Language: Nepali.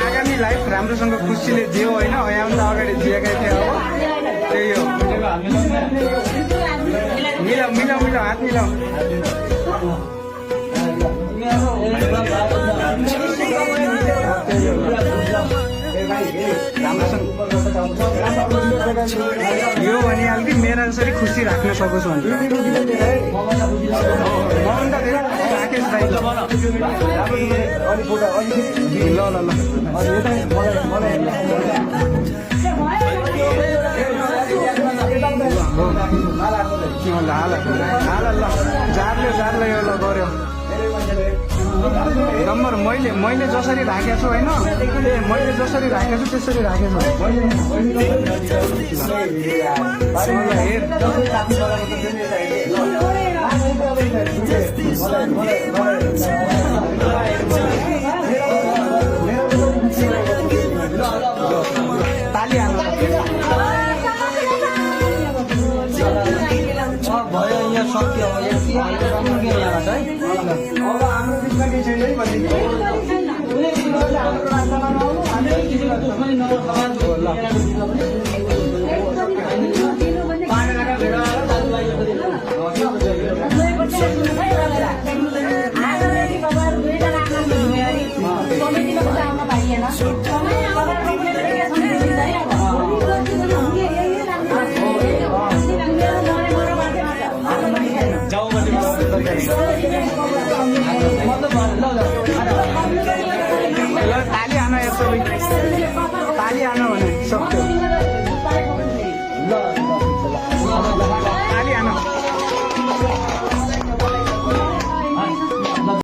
आगामी लाइफ राम्रोसँग खुसीले जियो होइन यहाँभन्दा अगाडि जिएकै थियो अब त्यही हो मिलाउ मिलाउ मिलाउ हात मिलाउ यो भनिहाल्छु कि मेरा जसरी खुसी राख्न सकोस् भनेर राकेश भाइ ल ल ल जारले यो ल गऱ्यो नम्बर मैले जसरी राखेको छु होइन मैले जसरी राखेको छु त्यसरी राखेको ताली हाल्नु भयो यहाँ सक्यो अब हाम्रो बिचमा केही छैन